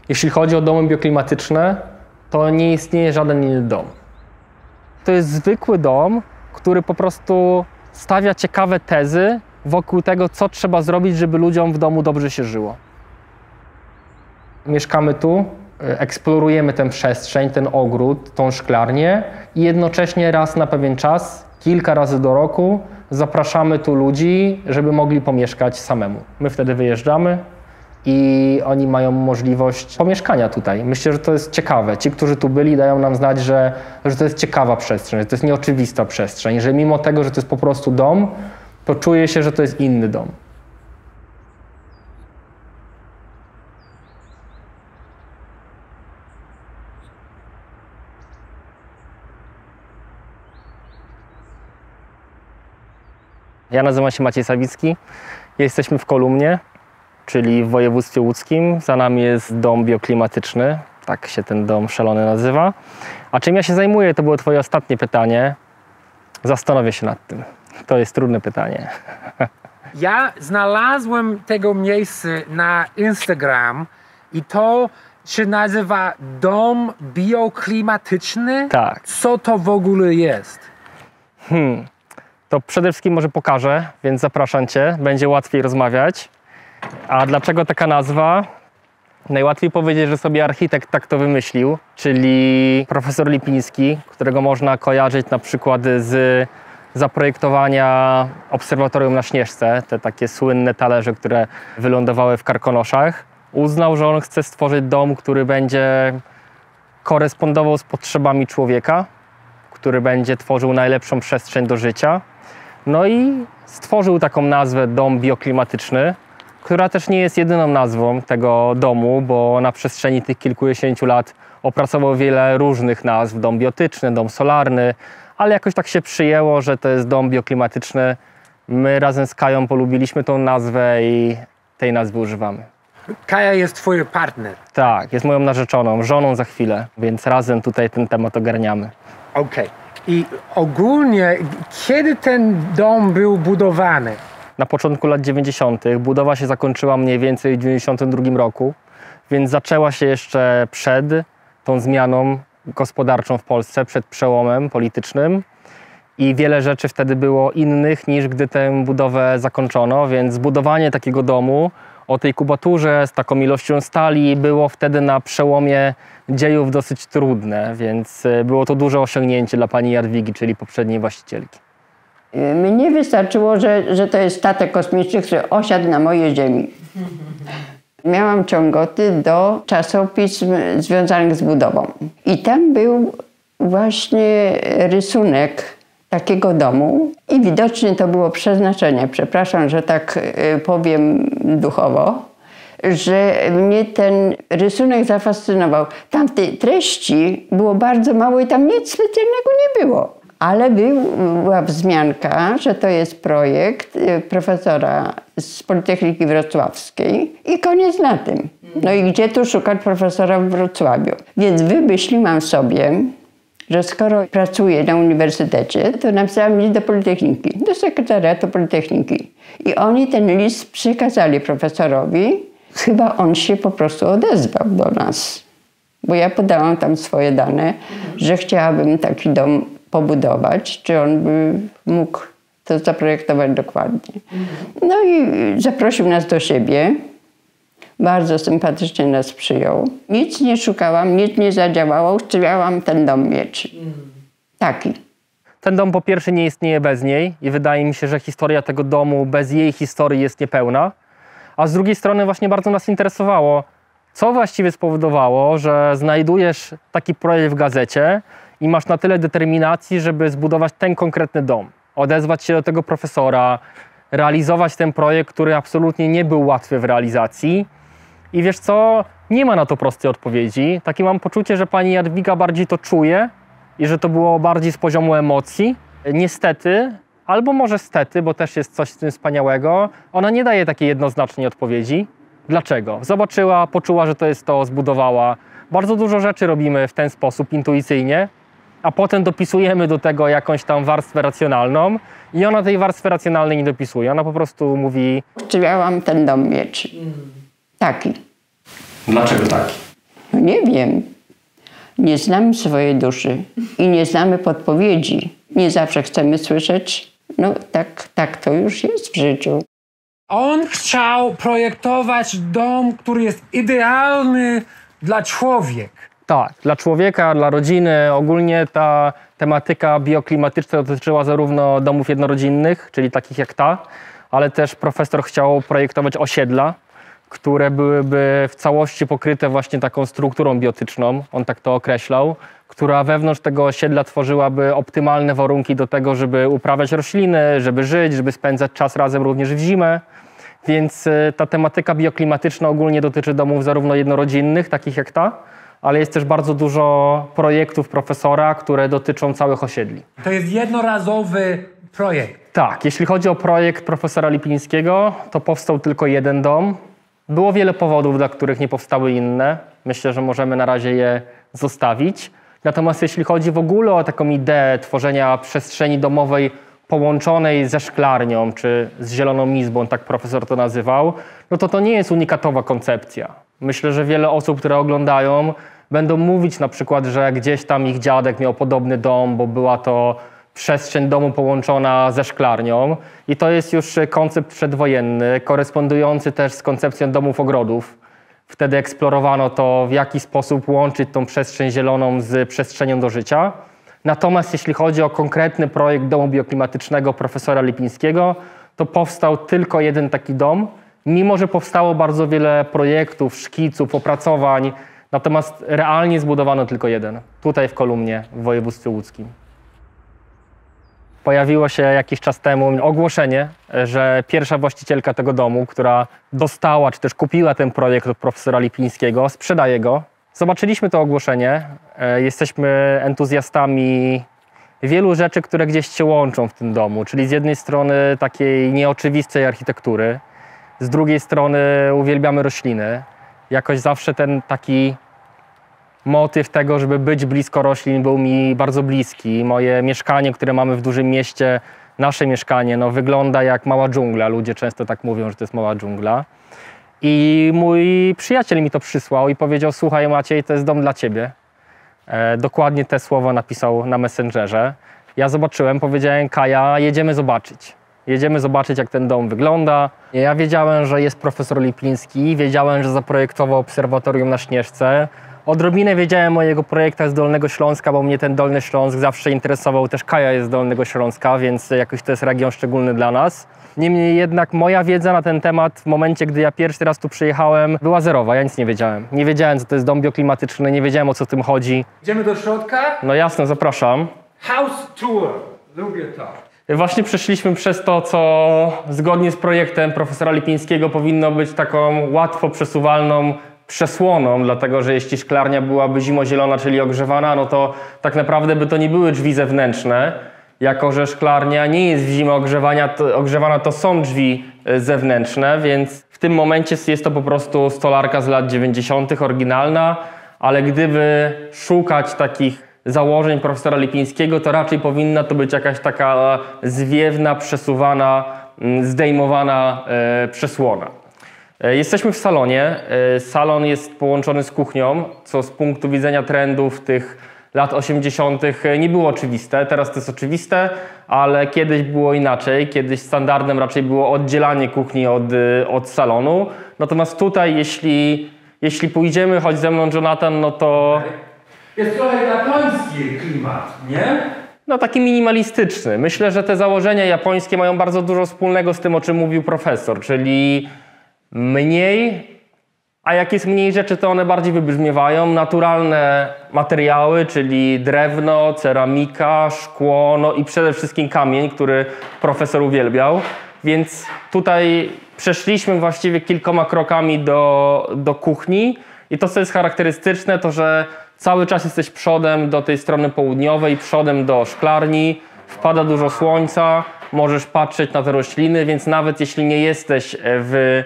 Jeśli chodzi o domy bioklimatyczne, to nie istnieje żaden inny dom. To jest zwykły dom, który po prostu stawia ciekawe tezy wokół tego, co trzeba zrobić, żeby ludziom w domu dobrze się żyło. Mieszkamy tu, eksplorujemy tę przestrzeń, ten ogród, tą szklarnię i jednocześnie raz na pewien czas, kilka razy do roku zapraszamy tu ludzi, żeby mogli pomieszkać samemu. My wtedy wyjeżdżamy i oni mają możliwość pomieszkania tutaj. Myślę, że to jest ciekawe. Ci, którzy tu byli, dają nam znać, że to jest ciekawa przestrzeń, że to jest nieoczywista przestrzeń, że mimo tego, że to jest po prostu dom, to czuje się, że to jest inny dom. Ja nazywam się Maciej Sawicki. Jesteśmy w Kolumnie, czyli w województwie łódzkim. Za nami jest dom bioklimatyczny, tak się ten dom szalony nazywa. A czym ja się zajmuję, to było twoje ostatnie pytanie. Zastanowię się nad tym. To jest trudne pytanie. Ja znalazłem tego miejsca na Instagram i to się nazywa Dom Bioklimatyczny. Tak. Co to w ogóle jest? To przede wszystkim może pokażę, więc zapraszam Cię. Będzie łatwiej rozmawiać. A dlaczego taka nazwa? Najłatwiej powiedzieć, że sobie architekt tak to wymyślił, czyli profesor Lipiński, którego można kojarzyć na przykład z zaprojektowania obserwatorium na Śnieżce, te takie słynne talerze, które wylądowały w Karkonoszach. Uznał, że on chce stworzyć dom, który będzie korespondował z potrzebami człowieka, który będzie tworzył najlepszą przestrzeń do życia. No i stworzył taką nazwę Dom Bioklimatyczny, która też nie jest jedyną nazwą tego domu, bo na przestrzeni tych kilkudziesięciu lat opracował wiele różnych nazw. Dom biotyczny, dom solarny, ale jakoś tak się przyjęło, że to jest dom bioklimatyczny. My razem z Kają polubiliśmy tą nazwę i tej nazwy używamy. Kaja jest twój partner. Tak, jest moją narzeczoną, żoną za chwilę, więc razem tutaj ten temat ogarniamy. Okej. I ogólnie, kiedy ten dom był budowany? Na początku lat 90. Budowa się zakończyła mniej więcej w 92 roku, więc zaczęła się jeszcze przed tą zmianą gospodarczą w Polsce, przed przełomem politycznym i wiele rzeczy wtedy było innych niż gdy tę budowę zakończono, więc zbudowanie takiego domu o tej kubaturze z taką ilością stali było wtedy na przełomie dziejów dosyć trudne, więc było to duże osiągnięcie dla pani Jadwigi, czyli poprzedniej właścicielki. Mnie wystarczyło, że to jest statek kosmiczny, który osiadł na mojej ziemi. Miałam ciągoty do czasopism związanych z budową. I tam był właśnie rysunek takiego domu i widocznie to było przeznaczenie, przepraszam, że tak powiem duchowo, że mnie ten rysunek zafascynował. Tam w tej treści było bardzo mało i tam nic specjalnego nie było. Ale była wzmianka, że to jest projekt profesora z Politechniki Wrocławskiej i koniec na tym. No i gdzie tu szukać profesora w Wrocławiu? Więc wymyśliłam sobie, że skoro pracuję na uniwersytecie, to napisałam list do Politechniki, do sekretariatu Politechniki. I oni ten list przekazali profesorowi. Chyba on się po prostu odezwał do nas, bo ja podałam tam swoje dane, że chciałabym taki dom pobudować, czy on by mógł to zaprojektować dokładnie. No i zaprosił nas do siebie. Bardzo sympatycznie nas przyjął. Nic nie szukałam, nic nie zadziałało. Chciałam ten dom mieć. Taki. Ten dom po pierwsze nie istnieje bez niej i wydaje mi się, że historia tego domu bez jej historii jest niepełna. A z drugiej strony właśnie bardzo nas interesowało, co właściwie spowodowało, że znajdujesz taki projekt w gazecie i masz na tyle determinacji, żeby zbudować ten konkretny dom. Odezwać się do tego profesora, realizować ten projekt, który absolutnie nie był łatwy w realizacji. I wiesz co, nie ma na to prostej odpowiedzi. Takie mam poczucie, że pani Jadwiga bardziej to czuje i że to było bardziej z poziomu emocji. Niestety, albo może stety, bo też jest coś w tym wspaniałego, ona nie daje takiej jednoznacznej odpowiedzi. Dlaczego? Zobaczyła, poczuła, że to jest to, zbudowała. Bardzo dużo rzeczy robimy w ten sposób, intuicyjnie, a potem dopisujemy do tego jakąś tam warstwę racjonalną i ona tej warstwy racjonalnej nie dopisuje. Ona po prostu mówi... Chciałam ten dom mieć. Taki. Dlaczego taki? No nie wiem. Nie znamy swojej duszy i nie znamy podpowiedzi. Nie zawsze chcemy słyszeć. No tak to już jest w życiu. On chciał projektować dom, który jest idealny dla człowieka. Tak, dla człowieka, dla rodziny. Ogólnie ta tematyka bioklimatyczna dotyczyła zarówno domów jednorodzinnych, czyli takich jak ta, ale też profesor chciał projektować osiedla, które byłyby w całości pokryte właśnie taką strukturą biotyczną, on tak to określał, która wewnątrz tego osiedla tworzyłaby optymalne warunki do tego, żeby uprawiać rośliny, żeby żyć, żeby spędzać czas razem również w zimę. Więc ta tematyka bioklimatyczna ogólnie dotyczy domów zarówno jednorodzinnych, takich jak ta, ale jest też bardzo dużo projektów profesora, które dotyczą całych osiedli. To jest jednorazowy projekt. Tak, jeśli chodzi o projekt profesora Lipińskiego, to powstał tylko jeden dom. Było wiele powodów, dla których nie powstały inne. Myślę, że możemy na razie je zostawić. Natomiast jeśli chodzi w ogóle o taką ideę tworzenia przestrzeni domowej połączonej ze szklarnią, czy z zieloną izbą, tak profesor to nazywał, no to nie jest unikatowa koncepcja. Myślę, że wiele osób, które oglądają, będą mówić na przykład, że gdzieś tam ich dziadek miał podobny dom, bo była to przestrzeń domu połączona ze szklarnią. I to jest już koncept przedwojenny, korespondujący też z koncepcją domów ogrodów. Wtedy eksplorowano to, w jaki sposób łączyć tą przestrzeń zieloną z przestrzenią do życia. Natomiast jeśli chodzi o konkretny projekt domu bioklimatycznego profesora Lipińskiego, to powstał tylko jeden taki dom, mimo że powstało bardzo wiele projektów, szkiców, opracowań, natomiast realnie zbudowano tylko jeden, tutaj w Kolumnie, w województwie łódzkim. Pojawiło się jakiś czas temu ogłoszenie, że pierwsza właścicielka tego domu, która dostała czy też kupiła ten projekt od profesora Lipińskiego, sprzedaje go. Zobaczyliśmy to ogłoszenie, jesteśmy entuzjastami wielu rzeczy, które gdzieś się łączą w tym domu, czyli z jednej strony takiej nieoczywistej architektury, z drugiej strony uwielbiamy rośliny. Jakoś zawsze ten taki motyw tego, żeby być blisko roślin był mi bardzo bliski. Moje mieszkanie, które mamy w dużym mieście, nasze mieszkanie, no, wygląda jak mała dżungla. Ludzie często tak mówią, że to jest mała dżungla. I mój przyjaciel mi to przysłał i powiedział: słuchaj Maciej, to jest dom dla ciebie. Dokładnie te słowa napisał na Messengerze. Ja zobaczyłem, powiedziałem: Kaja, jedziemy zobaczyć. Jedziemy zobaczyć, jak ten dom wygląda. Ja wiedziałem, że jest profesor Lipiński, wiedziałem, że zaprojektował obserwatorium na Śnieżce. Odrobinę wiedziałem o jego projektach z Dolnego Śląska, bo mnie ten Dolny Śląsk zawsze interesował. Też Kaja jest z Dolnego Śląska, więc jakoś to jest region szczególny dla nas. Niemniej jednak moja wiedza na ten temat w momencie, gdy ja pierwszy raz tu przyjechałem, była zerowa. Ja nic nie wiedziałem. Nie wiedziałem, co to jest dom bioklimatyczny, nie wiedziałem, o co w tym chodzi. Idziemy do środka? No jasne, zapraszam. House tour. Lubię to. Właśnie przeszliśmy przez to, co zgodnie z projektem profesora Lipińskiego powinno być taką łatwo przesuwalną przesłoną, dlatego że jeśli szklarnia byłaby zimozielona, czyli ogrzewana, no to tak naprawdę by to nie były drzwi zewnętrzne. Jako że szklarnia nie jest w zimę ogrzewana, to są drzwi zewnętrzne, więc w tym momencie jest to po prostu stolarka z lat 90. oryginalna, ale gdyby szukać takich założeń profesora Lipińskiego, to raczej powinna to być jakaś taka zwiewna, przesuwana, zdejmowana przesłona. Jesteśmy w salonie. Salon jest połączony z kuchnią, co z punktu widzenia trendów tych lat 80. nie było oczywiste. Teraz to jest oczywiste, ale kiedyś było inaczej. Kiedyś standardem raczej było oddzielanie kuchni od salonu. Natomiast tutaj, jeśli pójdziemy, chodź ze mną Jonathan, no to... Jest trochę japoński klimat, nie? No taki minimalistyczny. Myślę, że te założenia japońskie mają bardzo dużo wspólnego z tym, o czym mówił profesor, czyli mniej, a jak jest mniej rzeczy, to one bardziej wybrzmiewają. Naturalne materiały, czyli drewno, ceramika, szkło, no i przede wszystkim kamień, który profesor uwielbiał. Więc tutaj przeszliśmy właściwie kilkoma krokami do kuchni i to, co jest charakterystyczne, to że cały czas jesteś przodem do tej strony południowej, przodem do szklarni, wpada dużo słońca, możesz patrzeć na te rośliny, więc nawet jeśli nie jesteś w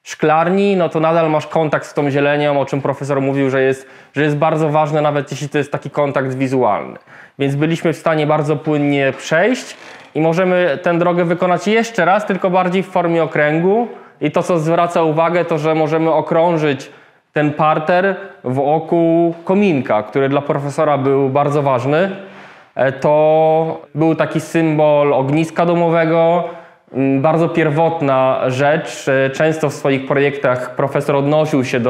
szklarni, no to nadal masz kontakt z tą zielenią, o czym profesor mówił, że jest bardzo ważne, nawet jeśli to jest taki kontakt wizualny. Więc byliśmy w stanie bardzo płynnie przejść i możemy tę drogę wykonać jeszcze raz, tylko bardziej w formie okręgu. I to, co zwraca uwagę, to że możemy okrążyć ten parter wokół kominka, który dla profesora był bardzo ważny. To był taki symbol ogniska domowego, bardzo pierwotna rzecz. Często w swoich projektach profesor odnosił się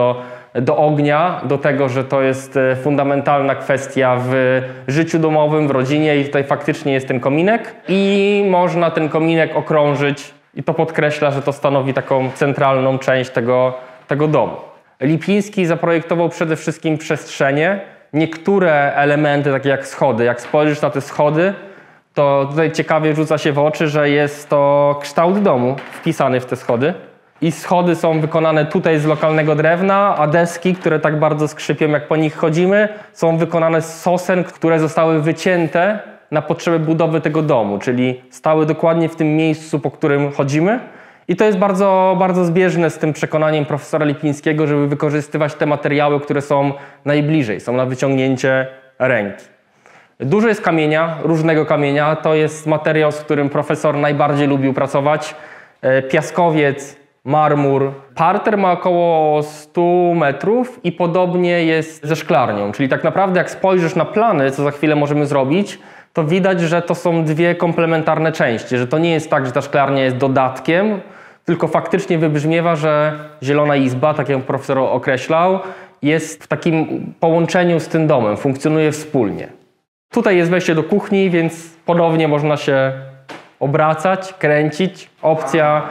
do ognia, do tego, że to jest fundamentalna kwestia w życiu domowym, w rodzinie i tutaj faktycznie jest ten kominek i można ten kominek okrążyć i to podkreśla, że to stanowi taką centralną część tego domu. Lipiński zaprojektował przede wszystkim przestrzenie. Niektóre elementy, takie jak schody, jak spojrzysz na te schody, to tutaj ciekawie rzuca się w oczy, że jest to kształt domu wpisany w te schody. I schody są wykonane tutaj z lokalnego drewna, a deski, które tak bardzo skrzypią, jak po nich chodzimy, są wykonane z sosen, które zostały wycięte na potrzeby budowy tego domu, czyli stały dokładnie w tym miejscu, po którym chodzimy. I to jest bardzo, bardzo zbieżne z tym przekonaniem profesora Lipińskiego, żeby wykorzystywać te materiały, które są najbliżej, są na wyciągnięcie ręki. Dużo jest kamienia, różnego kamienia. To jest materiał, z którym profesor najbardziej lubił pracować. Piaskowiec, marmur. Parter ma około 100 metrów i podobnie jest ze szklarnią. Czyli tak naprawdę jak spojrzysz na plany, co za chwilę możemy zrobić, to widać, że to są dwie komplementarne części. Że to nie jest tak, że ta szklarnia jest dodatkiem, tylko faktycznie wybrzmiewa, że Zielona Izba, tak jak profesor określał, jest w takim połączeniu z tym domem, funkcjonuje wspólnie. Tutaj jest wejście do kuchni, więc ponownie można się obracać, kręcić. Opcja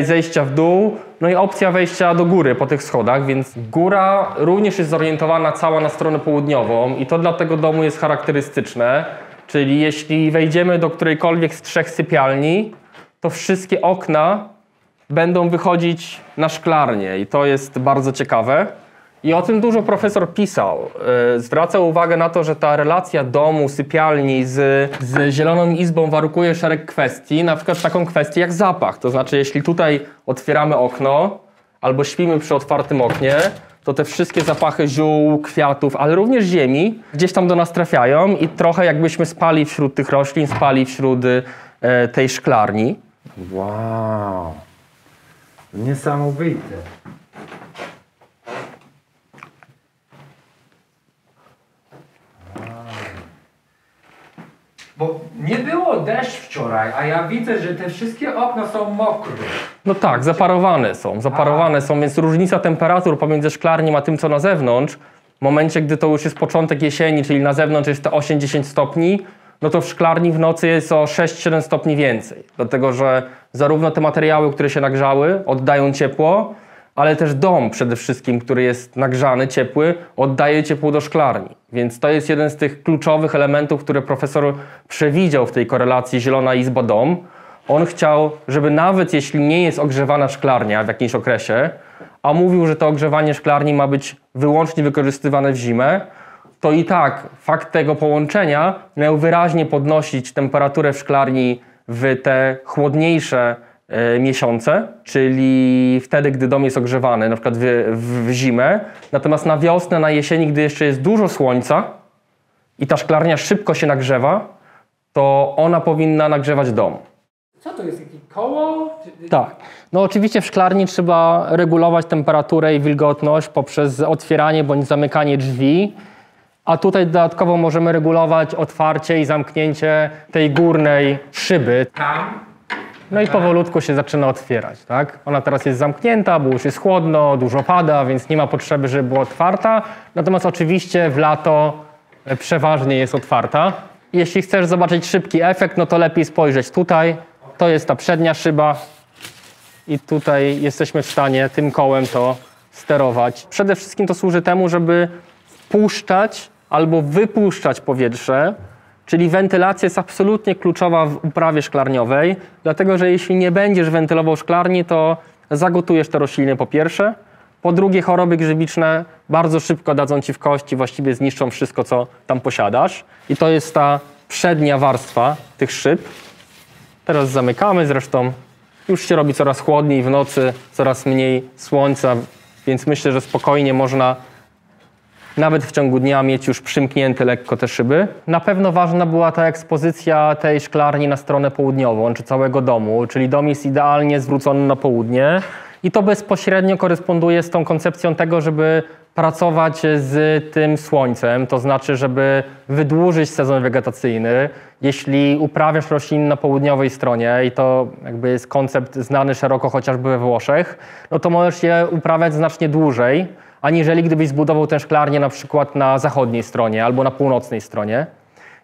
zejścia w dół, no i opcja wejścia do góry po tych schodach, więc góra również jest zorientowana cała na stronę południową i to dla tego domu jest charakterystyczne. Czyli jeśli wejdziemy do którejkolwiek z 3 sypialni, to wszystkie okna będą wychodzić na szklarnię i to jest bardzo ciekawe. I o tym dużo profesor pisał. Zwracał uwagę na to, że ta relacja domu, sypialni z Zieloną Izbą warukuje szereg kwestii, na przykład taką kwestię jak zapach. To znaczy, jeśli tutaj otwieramy okno albo śpimy przy otwartym oknie, to te wszystkie zapachy ziół, kwiatów, ale również ziemi gdzieś tam do nas trafiają i trochę jakbyśmy spali wśród tych roślin, spali wśród tej szklarni. Wow, niesamowite. Bo nie było deszcz wczoraj, a ja widzę, że te wszystkie okna są mokre. No tak, zaparowane są, więc różnica temperatur pomiędzy szklarnią a tym, co na zewnątrz, w momencie, gdy to już jest początek jesieni, czyli na zewnątrz jest to 8-10 stopni, no to w szklarni w nocy jest o 6-7 stopni więcej. Dlatego, że zarówno te materiały, które się nagrzały, oddają ciepło, ale też dom przede wszystkim, który jest nagrzany, ciepły, oddaje ciepło do szklarni. Więc to jest jeden z tych kluczowych elementów, które profesor przewidział w tej korelacji Zielona Izba-dom. On chciał, żeby nawet jeśli nie jest ogrzewana szklarnia w jakimś okresie, a mówił, że to ogrzewanie szklarni ma być wyłącznie wykorzystywane w zimę, to i tak fakt tego połączenia miał wyraźnie podnosić temperaturę w szklarni w te chłodniejsze miesiące, czyli wtedy, gdy dom jest ogrzewany, na przykład w zimę. Natomiast na wiosnę, na jesieni, gdy jeszcze jest dużo słońca i ta szklarnia szybko się nagrzewa, to ona powinna nagrzewać dom. Co to jest, jakieś koło? Tak. No oczywiście w szklarni trzeba regulować temperaturę i wilgotność poprzez otwieranie bądź zamykanie drzwi, a tutaj dodatkowo możemy regulować otwarcie i zamknięcie tej górnej szyby. Tam? No i powolutku się zaczyna otwierać, tak? Ona teraz jest zamknięta, bo już jest chłodno, dużo pada, więc nie ma potrzeby, żeby była otwarta. Natomiast oczywiście w lato przeważnie jest otwarta. Jeśli chcesz zobaczyć szybki efekt, no to lepiej spojrzeć tutaj. To jest ta przednia szyba i tutaj jesteśmy w stanie tym kołem to sterować. Przede wszystkim to służy temu, żeby wpuszczać albo wypuszczać powietrze, czyli wentylacja jest absolutnie kluczowa w uprawie szklarniowej, dlatego że jeśli nie będziesz wentylował szklarni, to zagotujesz te rośliny po pierwsze, po drugie choroby grzybiczne bardzo szybko dadzą ci w kości, właściwie zniszczą wszystko, co tam posiadasz. I to jest ta przednia warstwa tych szyb. Teraz zamykamy, zresztą już się robi coraz chłodniej w nocy, coraz mniej słońca, więc myślę, że spokojnie można nawet w ciągu dnia mieć już przymknięte lekko te szyby. Na pewno ważna była ta ekspozycja tej szklarni na stronę południową, czy całego domu, czyli dom jest idealnie zwrócony na południe I to bezpośrednio koresponduje z tą koncepcją tego, żeby pracować z tym słońcem, to znaczy, żeby wydłużyć sezon wegetacyjny. Jeśli uprawiasz rośliny na południowej stronie, i to jakby jest koncept znany szeroko chociażby we Włoszech, no to możesz je uprawiać znacznie dłużej, aniżeli gdybyś zbudował tę szklarnię na przykład na zachodniej stronie albo na północnej stronie.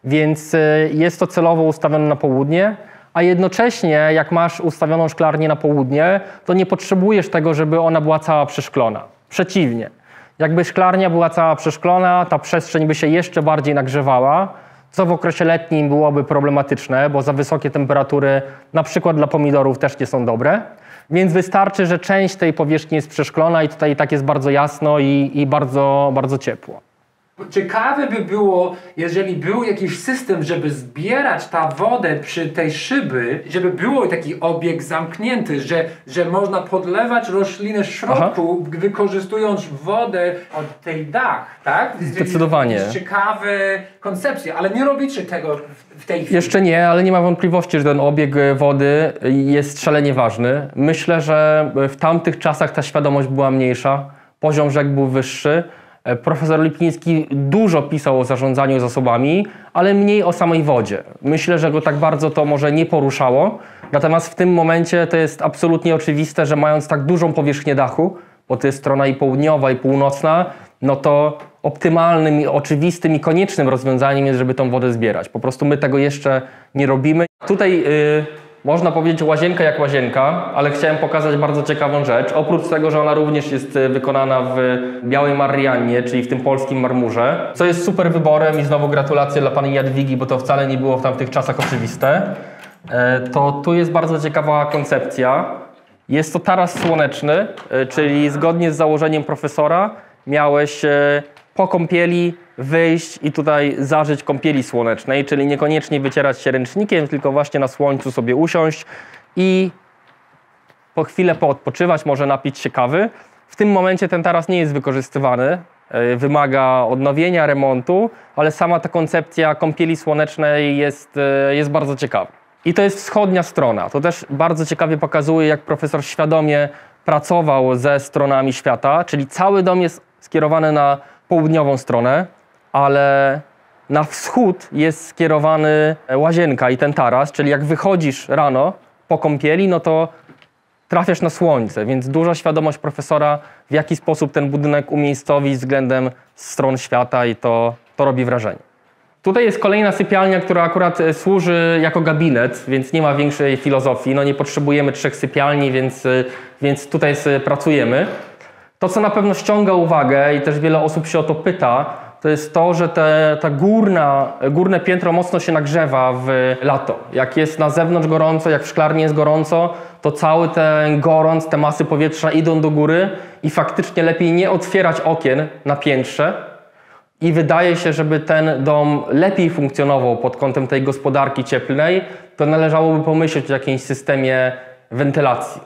Więc jest to celowo ustawione na południe, a jednocześnie jak masz ustawioną szklarnię na południe, to nie potrzebujesz tego, żeby ona była cała przeszklona. Przeciwnie. Jakby szklarnia była cała przeszklona, ta przestrzeń by się jeszcze bardziej nagrzewała, co w okresie letnim byłoby problematyczne, bo za wysokie temperatury na przykład dla pomidorów też nie są dobre. Więc wystarczy, że część tej powierzchni jest przeszklona i tutaj i tak jest bardzo jasno i bardzo, bardzo ciepło. Ciekawe by było, jeżeli był jakiś system, żeby zbierać tę wodę przy tej szyby, żeby było taki obieg zamknięty, że można podlewać rośliny w środku, wykorzystując wodę od tej dach, tak? Zdecydowanie. To jest ciekawe koncepcja, ale nie robicie tego w tej chwili. Jeszcze nie, ale nie ma wątpliwości, że ten obieg wody jest szalenie ważny. Myślę, że w tamtych czasach ta świadomość była mniejsza, poziom rzek był wyższy. Profesor Lipiński dużo pisał o zarządzaniu zasobami, ale mniej o samej wodzie. Myślę, że go tak bardzo to może nie poruszało. Natomiast w tym momencie to jest absolutnie oczywiste, że mając tak dużą powierzchnię dachu, bo to jest strona i południowa, i północna, no to optymalnym, oczywistym i koniecznym rozwiązaniem jest, żeby tą wodę zbierać. Po prostu my tego jeszcze nie robimy. Tutaj można powiedzieć łazienka jak łazienka, ale chciałem pokazać bardzo ciekawą rzecz. Oprócz tego, że ona również jest wykonana w białej Mariannie, czyli w tym polskim marmurze, co jest super wyborem i znowu gratulacje dla pani Jadwigi, bo to wcale nie było w tamtych czasach oczywiste, to tu jest bardzo ciekawa koncepcja. Jest to taras słoneczny, czyli zgodnie z założeniem profesora miałeś po kąpieli wyjść i tutaj zażyć kąpieli słonecznej, czyli niekoniecznie wycierać się ręcznikiem, tylko właśnie na słońcu sobie usiąść i po chwilę poodpoczywać, może napić się kawy. W tym momencie ten taras nie jest wykorzystywany, wymaga odnowienia, remontu, ale sama ta koncepcja kąpieli słonecznej jest bardzo ciekawa. I to jest wschodnia strona. To też bardzo ciekawie pokazuje, jak profesor świadomie pracował ze stronami świata, czyli cały dom jest skierowany na południową stronę, ale na wschód jest skierowany łazienka i ten taras, czyli jak wychodzisz rano po kąpieli, no to trafiasz na słońce, więc duża świadomość profesora, w jaki sposób ten budynek umiejscowić względem stron świata i to robi wrażenie. Tutaj jest kolejna sypialnia, która akurat służy jako gabinet, więc nie ma większej filozofii. No nie potrzebujemy 3 sypialni, więc tutaj pracujemy. To, co na pewno ściąga uwagę i też wiele osób się o to pyta, to jest to, że górne piętro mocno się nagrzewa w lato. Jak jest na zewnątrz gorąco, jak w szklarni jest gorąco, to cały ten gorąc, te masy powietrza idą do góry i faktycznie lepiej nie otwierać okien na piętrze. I wydaje się, żeby ten dom lepiej funkcjonował pod kątem tej gospodarki cieplnej, to należałoby pomyśleć o jakimś systemie wentylacji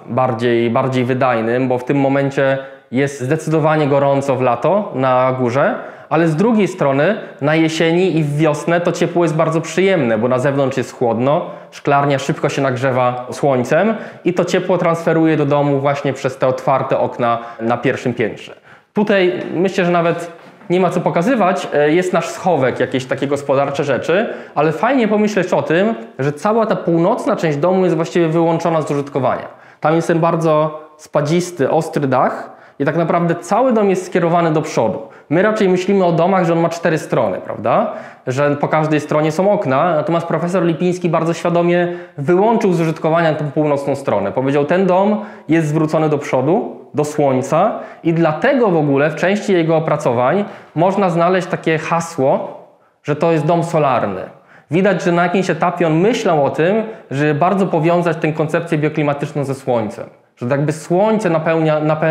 bardziej wydajnym, bo w tym momencie jest zdecydowanie gorąco w lato na górze, ale z drugiej strony na jesieni i w wiosnę to ciepło jest bardzo przyjemne, bo na zewnątrz jest chłodno, szklarnia szybko się nagrzewa słońcem i to ciepło transferuje do domu właśnie przez te otwarte okna na pierwszym piętrze. Tutaj myślę, że nawet nie ma co pokazywać, jest nasz schowek, jakieś takie gospodarcze rzeczy, ale fajnie pomyśleć o tym, że cała ta północna część domu jest właściwie wyłączona z użytkowania. Tam jest ten bardzo spadzisty, ostry dach i tak naprawdę cały dom jest skierowany do przodu. My raczej myślimy o domach, że on ma 4 strony, prawda? Że po każdej stronie są okna, natomiast profesor Lipiński bardzo świadomie wyłączył z użytkowania tę północną stronę. Powiedział, ten dom jest zwrócony do przodu, do słońca i dlatego w ogóle w części jego opracowań można znaleźć takie hasło, że to jest dom solarny. Widać, że na jakimś etapie on myślał o tym, żeby bardzo powiązać tę koncepcję bioklimatyczną ze słońcem. Że jakby słońce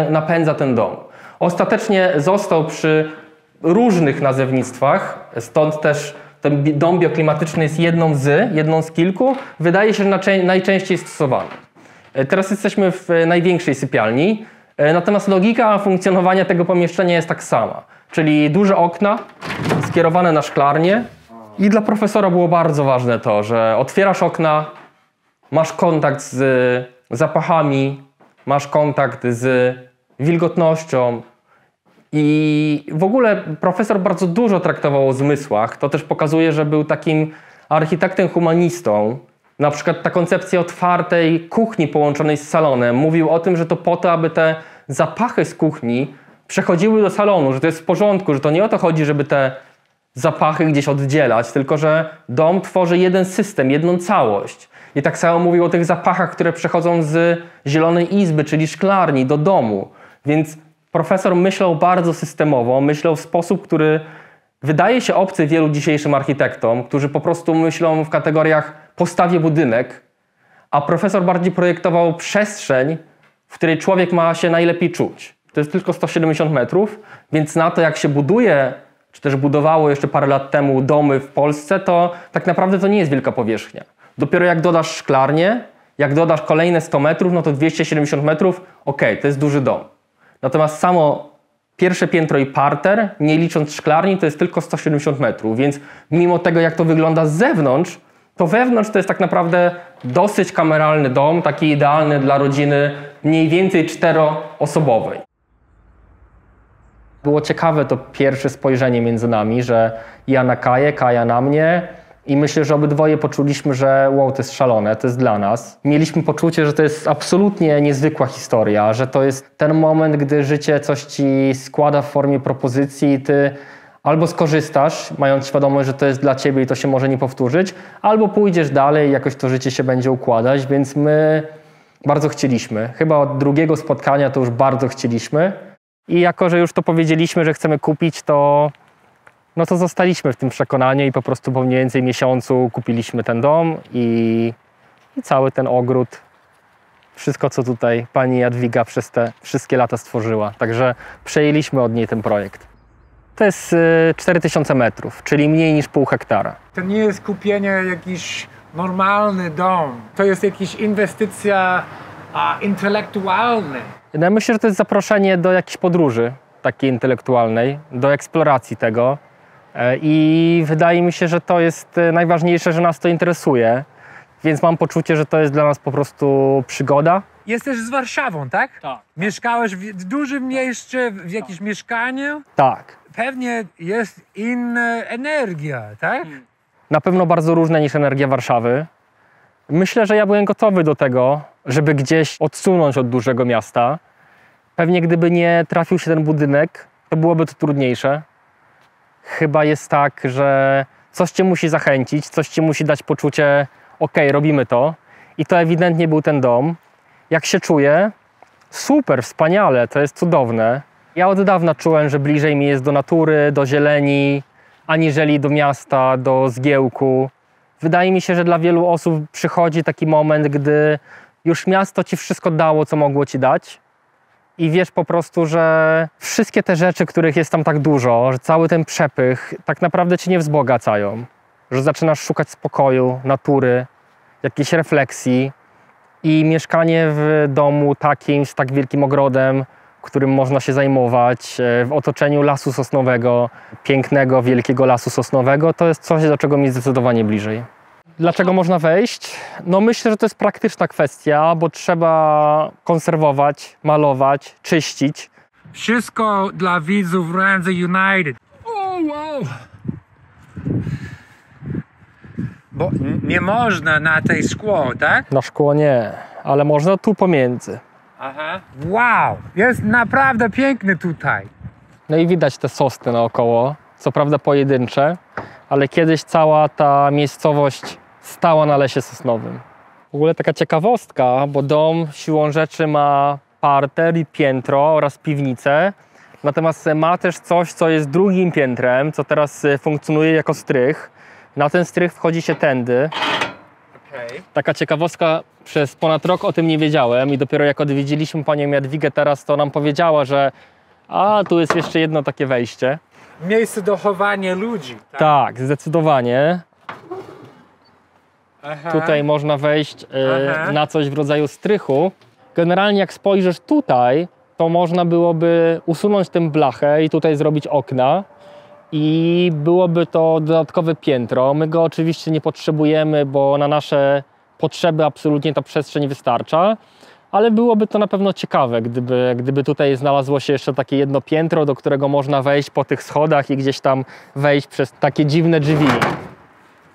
napędza ten dom. Ostatecznie został przy różnych nazewnictwach, stąd też ten dom bioklimatyczny jest jedną z kilku. Wydaje się, że najczęściej stosowany. Teraz jesteśmy w największej sypialni, natomiast logika funkcjonowania tego pomieszczenia jest tak sama. Czyli duże okna skierowane na szklarnię i dla profesora było bardzo ważne to, że otwierasz okna, masz kontakt z zapachami, masz kontakt z wilgotnością i w ogóle profesor bardzo dużo traktował o zmysłach. To też pokazuje, że był takim architektem humanistą. Na przykład ta koncepcja otwartej kuchni połączonej z salonem. Mówił o tym, że to po to, aby te zapachy z kuchni przechodziły do salonu, że to jest w porządku, że to nie o to chodzi, żeby te zapachy gdzieś oddzielać, tylko że dom tworzy jeden system, jedną całość. I tak samo mówił o tych zapachach, które przechodzą z zielonej izby, czyli szklarni, do domu. Więc profesor myślał bardzo systemowo, myślał w sposób, który wydaje się obcy wielu dzisiejszym architektom, którzy po prostu myślą w kategoriach postawię budynek, a profesor bardziej projektował przestrzeń, w której człowiek ma się najlepiej czuć. To jest tylko 170 metrów, więc na to, jak się buduje, czy też budowało jeszcze parę lat temu domy w Polsce, to tak naprawdę to nie jest wielka powierzchnia. Dopiero jak dodasz szklarnię, jak dodasz kolejne 100 metrów, no to 270 metrów, okej, to jest duży dom. Natomiast samo pierwsze piętro i parter, nie licząc szklarni, to jest tylko 170 metrów, więc mimo tego, jak to wygląda z zewnątrz, to wewnątrz to jest tak naprawdę dosyć kameralny dom, taki idealny dla rodziny mniej więcej 4-osobowej. Było ciekawe to pierwsze spojrzenie między nami, że ja na Kaję, Kaja na mnie i myślę, że obydwoje poczuliśmy, że wow, to jest szalone, to jest dla nas. Mieliśmy poczucie, że to jest absolutnie niezwykła historia, że to jest ten moment, gdy życie coś ci składa w formie propozycji i ty albo skorzystasz, mając świadomość, że to jest dla ciebie i to się może nie powtórzyć, albo pójdziesz dalej i jakoś to życie się będzie układać, więc my bardzo chcieliśmy. Chyba od drugiego spotkania to już bardzo chcieliśmy. I jako, że już to powiedzieliśmy, że chcemy kupić, to zostaliśmy w tym przekonaniu i po prostu po mniej więcej miesiącu kupiliśmy ten dom i cały ten ogród. Wszystko, co tutaj pani Jadwiga przez te wszystkie lata stworzyła. Także przejęliśmy od niej ten projekt. To jest 4000 metrów, czyli mniej niż pół hektara. To nie jest kupienie jakiś normalny dom. To jest jakaś inwestycja intelektualna. Ja myślę, że to jest zaproszenie do jakiejś podróży takiej intelektualnej, do eksploracji tego. I wydaje mi się, że to jest najważniejsze, że nas to interesuje. Więc mam poczucie, że to jest dla nas po prostu przygoda. Jesteś z Warszawą, tak? Tak. Mieszkałeś w dużym mieście, w jakimś mieszkaniu? Tak. Pewnie jest inna energia, tak? Na pewno bardzo różne niż energia Warszawy. Myślę, że ja byłem gotowy do tego, żeby gdzieś odsunąć od dużego miasta. Pewnie gdyby nie trafił się ten budynek, to byłoby to trudniejsze. Chyba jest tak, że coś cię musi zachęcić, coś ci musi dać poczucie, okej, robimy to. I to ewidentnie był ten dom. Jak się czuję? Super, wspaniale, to jest cudowne. Ja od dawna czułem, że bliżej mi jest do natury, do zieleni, aniżeli do miasta, do zgiełku. Wydaje mi się, że dla wielu osób przychodzi taki moment, gdy już miasto ci wszystko dało, co mogło ci dać. I wiesz po prostu, że wszystkie te rzeczy, których jest tam tak dużo, że cały ten przepych tak naprawdę cię nie wzbogacają. Że zaczynasz szukać spokoju, natury, jakiejś refleksji. I mieszkanie w domu takim, z tak wielkim ogrodem, którym można się zajmować, w otoczeniu lasu sosnowego, pięknego, wielkiego lasu sosnowego, to jest coś, do czego mi zdecydowanie bliżej. Dlaczego można wejść? No myślę, że to jest praktyczna kwestia, bo trzeba konserwować, malować, czyścić. Wszystko dla widzów Ramsey United. Wow! Bo nie można na tej szkło, tak? Na szkło nie, ale można tu pomiędzy. Aha. Wow! Jest naprawdę piękny tutaj. No i widać te sosny naokoło, co prawda pojedyncze, ale kiedyś cała ta miejscowość stała na lesie sosnowym. W ogóle taka ciekawostka, bo dom siłą rzeczy ma parter i piętro oraz piwnicę, natomiast ma też coś, co jest drugim piętrem, co teraz funkcjonuje jako strych. Na ten strych wchodzi się tędy. Taka ciekawostka, przez ponad rok o tym nie wiedziałem i dopiero jak odwiedziliśmy panią Jadwigę teraz, to nam powiedziała, że tu jest jeszcze jedno takie wejście. Miejsce do chowania ludzi. Tak? Tak, zdecydowanie. Aha. Tutaj można wejść na coś w rodzaju strychu. Generalnie jak spojrzysz tutaj, to można byłoby usunąć tę blachę i tutaj zrobić okna. I byłoby to dodatkowe piętro. My go oczywiście nie potrzebujemy, bo na nasze potrzeby absolutnie ta przestrzeń wystarcza. ale byłoby to na pewno ciekawe, gdyby tutaj znalazło się jeszcze takie jedno piętro, do którego można wejść po tych schodach i gdzieś tam wejść przez takie dziwne drzwi.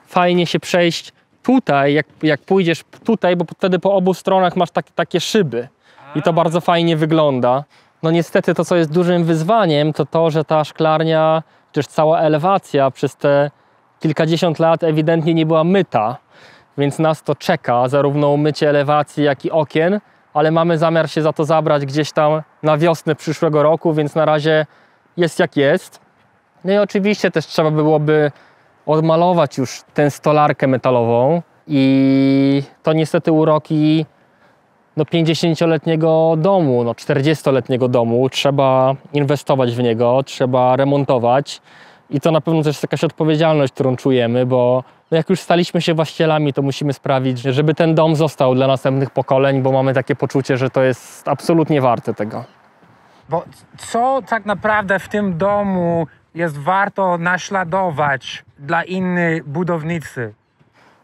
Fajnie się przejść tutaj, jak pójdziesz tutaj, bo wtedy po obu stronach masz takie szyby i to bardzo fajnie wygląda. No niestety to, co jest dużym wyzwaniem, to to, że ta szklarnia, czy też cała elewacja przez te kilkadziesiąt lat ewidentnie nie była myta, więc nas to czeka, zarówno umycie elewacji, jak i okien, ale mamy zamiar się za to zabrać gdzieś tam na wiosnę przyszłego roku, więc na razie jest jak jest. No i oczywiście też trzeba byłoby odmalować już tę stolarkę metalową i to niestety uroki 50-letniego domu, 40-letniego domu. Trzeba inwestować w niego, trzeba remontować i to na pewno też jest jakaś odpowiedzialność, którą czujemy, bo jak już staliśmy się właścicielami, to musimy sprawić, żeby ten dom został dla następnych pokoleń, bo mamy takie poczucie, że to jest absolutnie warte tego. Bo co tak naprawdę w tym domu jest warto naśladować dla innych budownicy?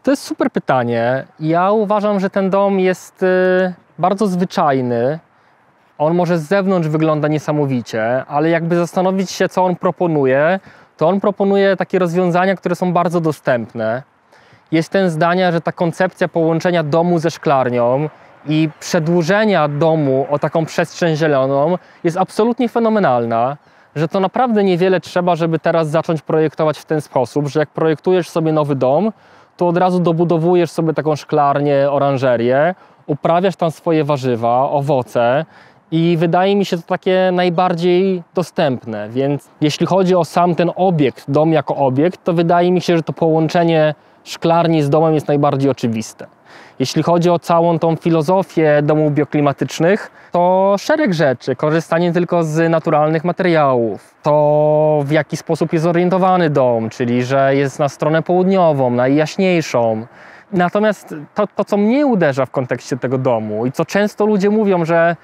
To jest super pytanie. Ja uważam, że ten dom jest bardzo zwyczajny. On może z zewnątrz wygląda niesamowicie, ale jakby zastanowić się, co on proponuje, to on proponuje takie rozwiązania, które są bardzo dostępne. Jestem zdania, że ta koncepcja połączenia domu ze szklarnią i przedłużenia domu o taką przestrzeń zieloną jest absolutnie fenomenalna, że to naprawdę niewiele trzeba, żeby teraz zacząć projektować w ten sposób, że jak projektujesz sobie nowy dom, to od razu dobudowujesz sobie taką szklarnię, oranżerię, uprawiasz tam swoje warzywa, owoce i wydaje mi się to takie najbardziej dostępne, więc jeśli chodzi o sam ten obiekt, dom jako obiekt, to wydaje mi się, że to połączenie szklarni z domem jest najbardziej oczywiste. Jeśli chodzi o całą tą filozofię domów bioklimatycznych, to szereg rzeczy, korzystanie tylko z naturalnych materiałów, to w jaki sposób jest zorientowany dom, czyli że jest na stronę południową, najjaśniejszą. Natomiast to, co mnie uderza w kontekście tego domu i co często ludzie mówią, że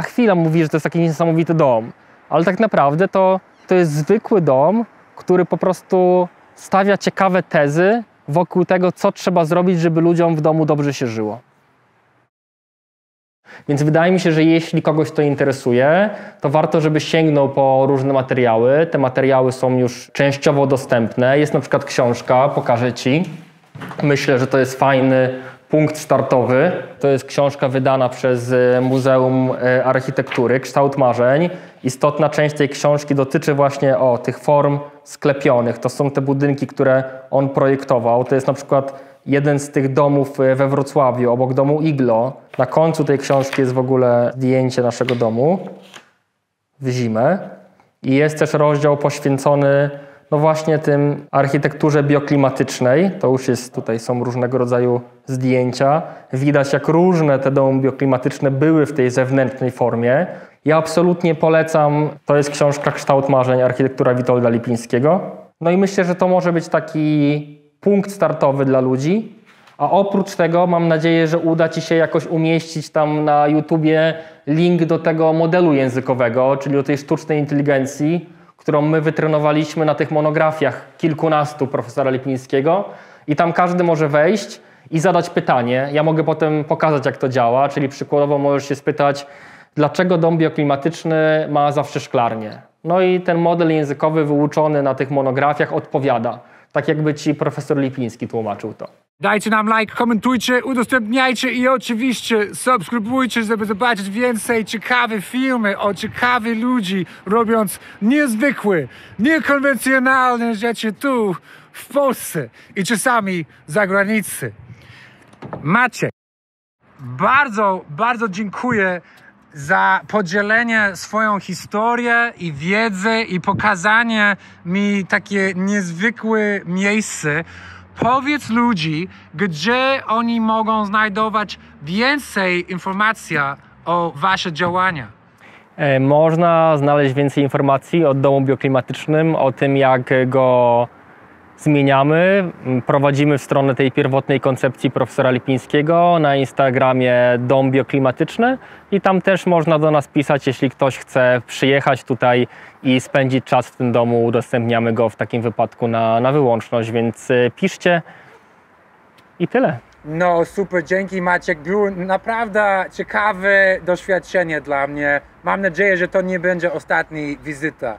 chwila mówi, że to jest taki niesamowity dom, ale tak naprawdę to jest zwykły dom, który po prostu stawia ciekawe tezy wokół tego, co trzeba zrobić, żeby ludziom w domu dobrze się żyło. Więc wydaje mi się, że jeśli kogoś to interesuje, to warto, żeby sięgnął po różne materiały. Te materiały są już częściowo dostępne. Jest na przykład książka, pokażę Ci. Myślę, że to jest fajny punkt startowy. To jest książka wydana przez Muzeum Architektury, Kształt Marzeń. Istotna część tej książki dotyczy właśnie tych form sklepionych. To są te budynki, które on projektował. To jest na przykład jeden z tych domów we Wrocławiu, obok domu Iglo. Na końcu tej książki jest w ogóle zdjęcie naszego domu w zimę. I jest też rozdział poświęcony właśnie tym architekturze bioklimatycznej. To już jest, tutaj są różnego rodzaju zdjęcia. Widać, jak różne te domy bioklimatyczne były w tej zewnętrznej formie. Ja absolutnie polecam, to jest książka Kształt Marzeń, architektura Witolda Lipińskiego. No i myślę, że to może być taki punkt startowy dla ludzi. A oprócz tego mam nadzieję, że uda Ci się jakoś umieścić tam na YouTubie link do tego modelu językowego, czyli do tej sztucznej inteligencji, którą my wytrenowaliśmy na tych monografiach kilkunastu profesora Lipińskiego i tam każdy może wejść i zadać pytanie. Ja mogę potem pokazać, jak to działa, czyli przykładowo możesz się spytać, dlaczego dom bioklimatyczny ma zawsze szklarnię. No i ten model językowy wyuczony na tych monografiach odpowiada, tak jakby Ci profesor Lipiński tłumaczył to. Dajcie nam like, komentujcie, udostępniajcie i oczywiście subskrybujcie, żeby zobaczyć więcej ciekawych filmy o ciekawych ludzi, robiąc niezwykłe, niekonwencjonalne rzeczy tu w Polsce i czasami za granicą. Maciek, bardzo dziękuję za podzielenie swoją historię i wiedzę i pokazanie mi takie niezwykłe miejsce. Powiedz ludzi, gdzie oni mogą znajdować więcej informacji o Wasze działania. Można znaleźć więcej informacji o domu bioklimatycznym, o tym, jak go zmieniamy. Prowadzimy w stronę tej pierwotnej koncepcji profesora Lipińskiego na Instagramie Dom Bioklimatyczny i tam też można do nas pisać, jeśli ktoś chce przyjechać tutaj i spędzić czas w tym domu. Udostępniamy go w takim wypadku na wyłączność, więc piszcie i tyle. No super, dzięki Maciek, było naprawdę ciekawe doświadczenie dla mnie. Mam nadzieję, że to nie będzie ostatnia wizyta.